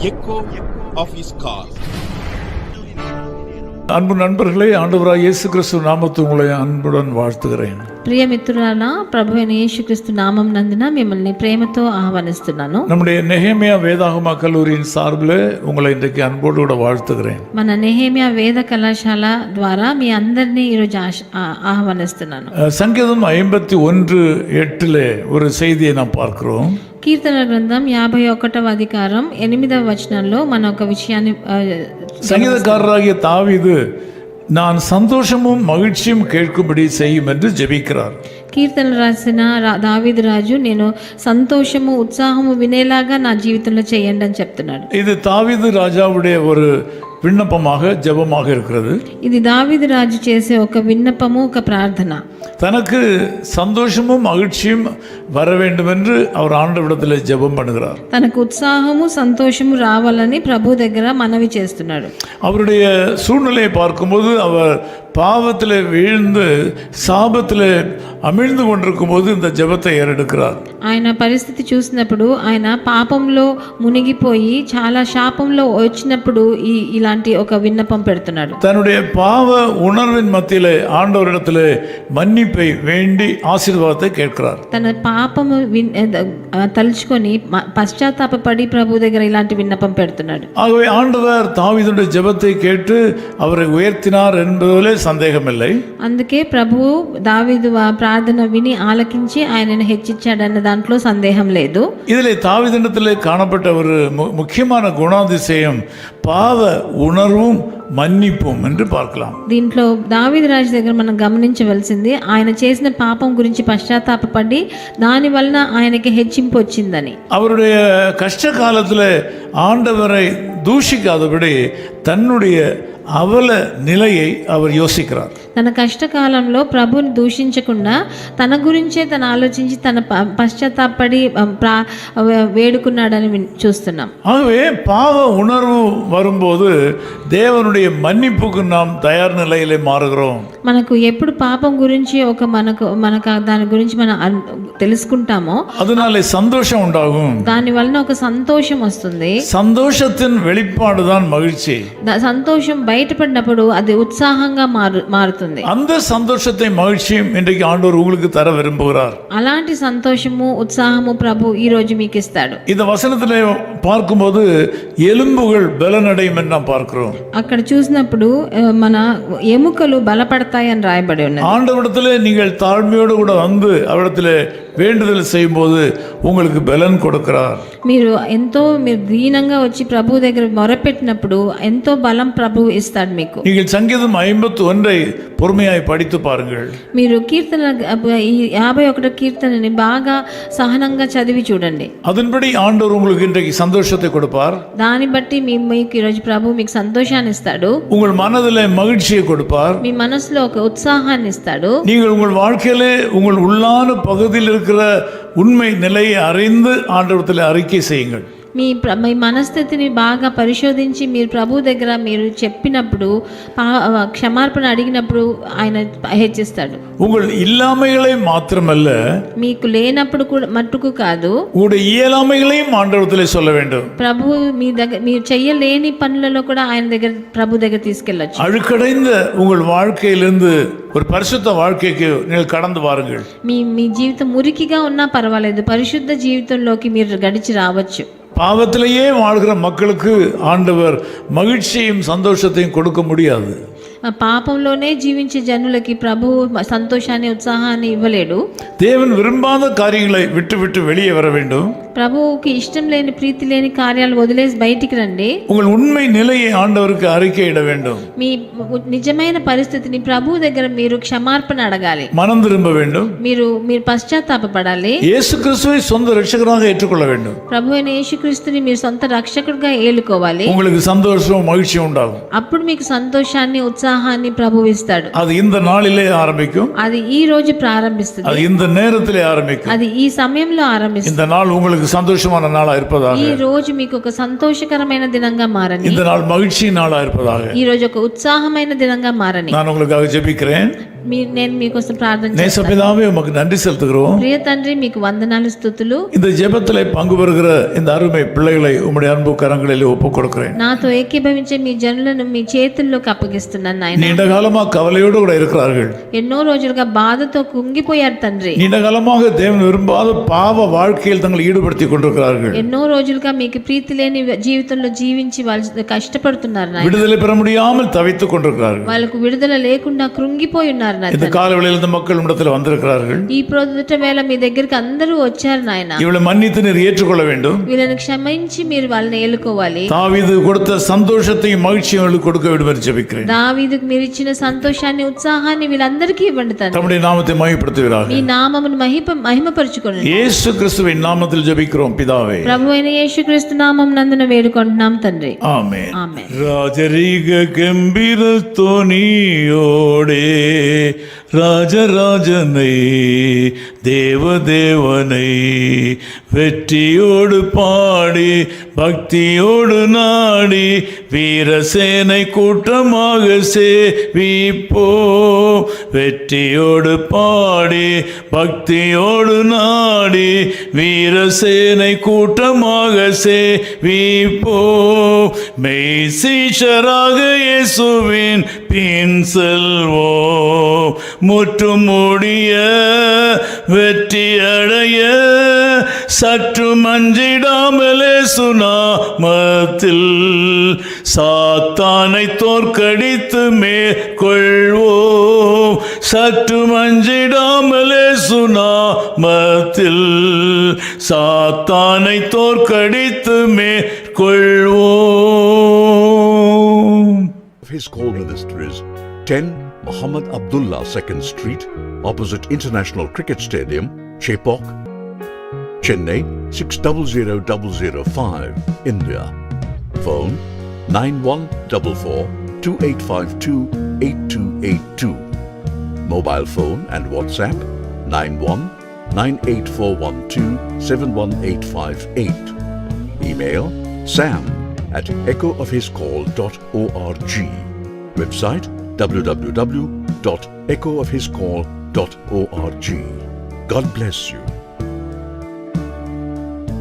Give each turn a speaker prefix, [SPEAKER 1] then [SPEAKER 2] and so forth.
[SPEAKER 1] echo of his call.
[SPEAKER 2] அன்பு நண்பர்களே, ஆண்டவராக இயேசு கிறிஸ்து நாமத்தில் உங்களை அன்புடன் வாழ்த்துகிறேன்.
[SPEAKER 3] ప్రియ మిత్రులారా, ప్రభు అయిన యేసుక్రీస్తు నామం నందున మిమ్మల్ని ప్రేమతో ఆహ్వానిస్తున్నాను.
[SPEAKER 2] நம்முடைய நெகேமியா வேதாகம கல்லூரியின் சார்பில் உங்களை இன்றைக்கு அன்போடு கூட வாழ்த்துகிறேன்.
[SPEAKER 3] మన నెహెమియా వేద కళాశాల ద్వారా మీ అందరినీ ఈరోజు ఆహ్వానిస్తున్నాను.
[SPEAKER 2] சங்கீதம் 51:8 ஒரு செய்தியை நாம் பார்க்கிறோம்.
[SPEAKER 3] కీర్తన గ్రంథం 51వ అధికారం 8వ వచనంలో మన ఒక విషయాన్ని
[SPEAKER 2] சங்கீதக்காரராகிய தாவீது நான் சந்தோஷமும் மகிழ்ச்சியும் கேட்கும்படி செய்யும் என்று ஜெபிக்கிறார்.
[SPEAKER 3] కీర్తనలు రాసిన దావీదు రాజు నేను సంతోషము ఉత్సాహము వినేలాగా నా జీవితంలో చేయండి అని చెప్తున్నాడు.
[SPEAKER 2] இது தாவீது ராஜாவுடைய ஒரு விண்ணப்பமாக ஜெபமாக இருக்கிறது.
[SPEAKER 3] ఇది దావీదు రాజు చేసే ఒక విన్నపము, ఒక ప్రార్థన.
[SPEAKER 2] தனக்கு சந்தோஷமும் மகிழ்ச்சியும் வர வேண்டும் என்று அவர் ஆண்டவரிடத்தில் ஜெபம் பண்ணுகிறார்.
[SPEAKER 3] తనకు ఉత్సాహము సంతోషము రావాలని ప్రభు దగ్గర మనవి చేస్తున్నాడు.
[SPEAKER 2] அவருடைய சூழ்நிலையை பார்க்கும்போது அவர் பாவத்தில் வீழ்ந்து சாபத்தில் அமிழ்ந்து கொண்டிருக்கும் போது இந்த ஜெபத்தை ஏறெடுக்கிறார்.
[SPEAKER 3] ఆయన పరిస్థితి చూసినప్పుడు ఆయన పాపంలో మునిగిపోయి చాలా శాపంలో వచ్చినప్పుడు ఇలాంటి ఒక విన్నపం పెడుతున్నాడు.
[SPEAKER 2] தன்னுடைய பாவ உணர்வின் மத்தியிலே ஆண்டவரிடத்திலே மன்னிப்பை வேண்டி ஆசீர்வாதத்தை கேட்கிறார்.
[SPEAKER 3] తన పాపము తలుచుకొని పశ్చాత్తాపపడి ప్రభు దగ్గర ఇలాంటి విన్నపం పెడుతున్నాడు.
[SPEAKER 2] ஆகவே ஆண்டவர் தாவீதுடைய ஜெபத்தை கேட்டு அவரை உயர்த்தினார் என்பதிலே சந்தேகமில்லை.
[SPEAKER 3] అందుకే ప్రభు దావీదు ప్రార్థన విని ఆలకించి ఆయనను హెచ్చించాడన్న దాంట్లో సందేహం లేదు.
[SPEAKER 2] இதிலே தாவீதிடத்திலே காணப்பட்ட ஒரு முக்கியமான குணாதிசயம் பாவ உணர்வும் మన్నిపుం என்று பார்க்கலாம்.
[SPEAKER 3] దీంట్లో దావీదు రాజు దగ్గర మనం గమనించవలసింది ఆయన చేసిన పాపం గురించి పశ్చాత్తాపపడి దాని వలన ఆయనకి హెచ్చింపు వచ్చిందని.
[SPEAKER 2] அவருடைய கஷ்ட காலத்தில் ஆண்டவரை தூஷிக்காதபடி தன்னுடைய அவல நிலையை அவர் யோசிக்கிறார்.
[SPEAKER 3] తన కష్టకాలంలో ప్రభుని దూషించకుండా తన గురించే తను ఆలోచించి తన పశ్చాత్తాపడి వేడుకున్నాడని చూస్తున్నాం.
[SPEAKER 2] ஆகவே பாவ உணர்வு வரும்போது தேவனுடைய மன்னிப்புக்கு நாம் தயார் நிலையிலே மாறுகிறோம்.
[SPEAKER 3] మనకు ఎప్పుడు పాపం గురించి ఒక మనకు దాని గురించి మనం తెలుసుకుంటామో
[SPEAKER 2] அதனாலே சந்தோஷம் உண்டாகும்.
[SPEAKER 3] దాని వలన ఒక సంతోషం వస్తుంది.
[SPEAKER 2] சந்தோஷத்தின் வெளிப்பாடு தான் மகிழ்ச்சி.
[SPEAKER 3] సంతోషం బయటపడినప్పుడు అది ఉత్సాహంగా మారుతుంది.
[SPEAKER 2] அந்த சந்தோஷத்தை மகிழ்ச்சியும் இன்றைக்கு ஆண்டவர் உங்களுக்கு தர விரும்புகிறார்.
[SPEAKER 3] అలాంటి సంతోషము ఉత్సాహము ప్రభు ఈ రోజు మీకు ఇస్తాడు.
[SPEAKER 2] இந்த வசனத்திலே பார்க்கும்போது எலும்புகள் பலனடையும் என்று நாம் பார்க்கிறோம்.
[SPEAKER 3] అక్కడ చూసినప్పుడు మన ఎముకలు బలపడతాయి అని రాయబడి ఉన్నది.
[SPEAKER 2] ஆண்டவரிடத்திலே நீங்கள் தாழ்மையோடு கூட வந்து அவரிடத்திலே வேண்டுதல் செய்யும்போது உங்களுக்கு பலன் கொடுக்கிறார்.
[SPEAKER 3] మీరు దీనంగా వచ్చి ప్రభు దగ్గర మొరపెట్టినప్పుడు ఎంతో బలం ప్రభు ఇస్తాడు మీకు.
[SPEAKER 2] நீங்கள் சங்கீதம் 51 பொறுமையாய் படித்து பாருங்கள்.
[SPEAKER 3] మీరు కీర్తన 51 కీర్తనని బాగా సహనంగా చదివి చూడండి.
[SPEAKER 2] அதன்படி ஆண்டவர் உங்களுக்கு இன்றைக்கு சந்தோஷத்தை கொடுப்பார்.
[SPEAKER 3] దాన్ని బట్టి మీకు ఈరోజు ప్రభు మీకు సంతోషాన్ని ఇస్తాడు.
[SPEAKER 2] உங்கள் மனதிலே மகிழ்ச்சியை கொடுப்பார்.
[SPEAKER 3] మీ మనసులో ఒక ఉత్సాహాన్ని ఇస్తాడు.
[SPEAKER 2] நீங்கள் உங்கள் வாழ்க்கையிலே உங்கள் உள்ளான பகுதியில் இருக்கிற உண்மை நிலையை அறிந்து ஆண்டவரிடத்தில் அறிக்கை செய்யுங்கள்.
[SPEAKER 3] మీ మనస్థితిని బాగా పరిశోధించి మీరు ప్రభు దగ్గర మీరు చెప్పినప్పుడు క్షమార్పణ అడిగినప్పుడు ఆయన హెచ్చిస్తాడు.
[SPEAKER 2] உங்கள் இல்லாமைகளை மாத்திரமல்ல,
[SPEAKER 3] మీకు లేనప్పుడు కూడా మట్టుకు కాదు,
[SPEAKER 2] உங்களுடைய இயலாமைகளையும் ஆண்டவரிடத்தில் சொல்ல வேண்டும்.
[SPEAKER 3] ప్రభు మీ దగ్గర మీరు చెయ్యలేని పనులలో కూడా ఆయన దగ్గర ప్రభు దగ్గర తీసుకెళ్ళొచ్చు.
[SPEAKER 2] அழுக்கடைந்த உங்கள் வாழ்க்கையிலிருந்து ஒரு பரிசுத்த வாழ்க்கைக்கு நீங்கள் கடந்து வாருங்கள்.
[SPEAKER 3] మీ జీవితం మురికిగా ఉన్నా పర్వాలేదు, పరిశుద్ధ జీవితంలోకి మీరు గడిచి రావచ్చు.
[SPEAKER 2] பாவத்திலேயே வாழ்கிற மக்களுக்கு ஆண்டவர் மகிழ்ச்சியும் சந்தோஷத்தையும் கொடுக்க முடியாது.
[SPEAKER 3] పాపంలోనే జీవించే జనులకి ప్రభు సంతోషాన్ని ఉత్సాహాన్ని ఇవ్వలేడు.
[SPEAKER 2] தேவன் விரும்பாத காரியங்களை விட்டு விட்டு வெளியே வர வேண்டும்.
[SPEAKER 3] ప్రభువుకి ఇష్టం లేని ప్రీతి లేని కార్యాలు వదిలేసి బయటికి రండి.
[SPEAKER 2] உங்கள் உண்மை நிலையை ஆண்டவருக்கு அறிக்கையிட வேண்டும்.
[SPEAKER 3] మీ నిజమైన పరిస్థితిని ప్రభు దగ్గర మీరు క్షమార్పణ అడగాలి.
[SPEAKER 2] மனம் திரும்ப வேண்டும்.
[SPEAKER 3] మీరు పశ్చాత్తాపపడాలి.
[SPEAKER 2] இயேசு கிறிஸ்துவை சொந்த ரட்சகராக ஏற்றுக்கொள்ள வேண்டும்.
[SPEAKER 3] ప్రభు అయిన యేసుక్రీస్తుని మీరు సొంత రక్షకుడిగా ఏలుకోవాలి.
[SPEAKER 2] உங்களுக்கு சந்தோஷம் மகிழ்ச்சி உண்டாகும்.
[SPEAKER 3] అప్పుడు మీకు సంతోషాన్ని ఉత్సాహాన్ని ప్రభు ఇస్తాడు.
[SPEAKER 2] அது இந்த நாளிலே ஆரம்பிக்கும்.
[SPEAKER 3] అది ఈ రోజు ప్రారంభిస్తుంది.
[SPEAKER 2] அது இந்த நேரத்திலே ஆரம்பிக்கும்.
[SPEAKER 3] అది ఈ సమయంలో ఆరంభిస్తుంది.
[SPEAKER 2] இந்த நாள் உங்களுக்கு சந்தோஷமான நாளா இருப்பதாக.
[SPEAKER 3] ఈ రోజు మీకు ఒక సంతోషకరమైన దినంగా మారని.
[SPEAKER 2] இந்த நாள் மகிழ்ச்சி நாளா இருப்பதாக.
[SPEAKER 3] ఈ రోజు ఒక ఉత్సాహమైన దినంగా మారని.
[SPEAKER 2] நான் உங்களுக்காக ஜெபிக்கிறேன்.
[SPEAKER 3] నేను మీకోసం ప్రార్థన చేస్తాను.
[SPEAKER 2] நேசபிதாவே உமக்கு நன்றி செலுத்துகிறோம்.
[SPEAKER 3] ప్రియ తండ్రి మీకు వందనాలు స్తుతులు.
[SPEAKER 2] இந்த ஜெபத்திலே பங்கு பெறுகிற இந்த அருமை பிள்ளைகளை உம்முடைய அன்பு கரங்களில் ஒப்புக் கொடுக்கிறேன்.
[SPEAKER 3] నాతో ఏకీభవించే మీ జనులను మీ చేతుల్లోకి అప్పగిస్తున్నాను నాయన.
[SPEAKER 2] நீண்ட காலமா கவலையோடு கூட இருக்கிறார்கள்.
[SPEAKER 3] ఎన్నో రోజులుగా బాధతో కుంగిపోయారు తండ్రి.
[SPEAKER 2] நீண்ட காலமாக தேவன் விரும்பாத பாவ வாழ்க்கையில் தங்களை ஈடுபடுத்திக் கொண்டிருக்கிறார்கள்.
[SPEAKER 3] ఎన్నో రోజులుగా మీకు ప్రీతి లేని జీవితంలో జీవించి వాళ్ళు కష్టపడుతున్నారు నాయన.
[SPEAKER 2] விடுதலை பெற முடியாமல் தவித்துக் கொண்டிருக்கிறார்கள்.
[SPEAKER 3] వాళ్ళకు విడుదల లేకుండా కృంగిపోయి ఉన్నారు నాయన.
[SPEAKER 2] இந்த காலவெளியில் இந்த மக்கள் இடத்துல வந்திருக்கிறார்கள்.
[SPEAKER 3] ఈ ప్రొద్దుట వేళ మీ దగ్గరికి అందరూ వచ్చారు నాయన.
[SPEAKER 2] இவளை மன்னித்து நீர் ஏற்றுக்கொள்ள வேண்டும்.
[SPEAKER 3] వీళ్ళని క్షమించి మీరు వాళ్ళని ఏలుకోవాలి.
[SPEAKER 2] தாவீது கொடுத்த சந்தோஷத்தையும் மகிழ்ச்சியும் அவர்களுக்கு கொடுக்க வேண்டும் என்று ஜெபிக்கிறேன்.
[SPEAKER 3] దావీదుకు మీరు ఇచ్చిన సంతోషాన్ని ఉత్సాహాన్ని వీళ్ళందరికీ ఇవ్వండి తండ్రి.
[SPEAKER 2] தம்முடைய நாமத்தை மகிமைப்படுத்துவீராக.
[SPEAKER 3] మీ నామమును మహిమపరచుకోండి.
[SPEAKER 2] இயேசு கிறிஸ்துவின் நாமத்தில் ஜெபிக்கிறோம் பிதாவே.
[SPEAKER 3] ప్రభువైన యేసుక్రీస్తు నామం నందున వేడుకుంటున్నాం తండ్రి.
[SPEAKER 2] ஆமென்.
[SPEAKER 3] ఆమేన్.
[SPEAKER 2] ராஜரீக கம்பீர தொனியோடே ராஜராஜனை தேவதேவனை வெற்றியோடு பாடி பக்தியோடு நாடி வீரசேனை கூட்டமாக சேவிப்போ. வெற்றியோடு பாடி பக்தியோடு நாடி வீரசேனை கூட்டமாக சேவிப்போ. மெய் சீஷராக இயேசுவின் பின் செல்வோ. முற்றும் முடிய வெற்றி அடைய சற்று மஞ்சிடாமலே சுனாமத்தில் சாத்தானை தோற்கடித்து மேற்கொள்வோம். சற்று மஞ்சிடாமலே சுனாமத்தில் சாத்தானை தோற்கடித்து மேற்கொள்வோம்.
[SPEAKER 4] His Call Ministries, 10 Muhammad Abdullah 2nd Street, opposite International Cricket Stadium, Chepauk, Chennai 600005, India. Phone 914428528282. Mobile phone and WhatsApp 919841271858. Email sam@echoofhiscall.org. Website www.echoofhiscall.org. God bless you.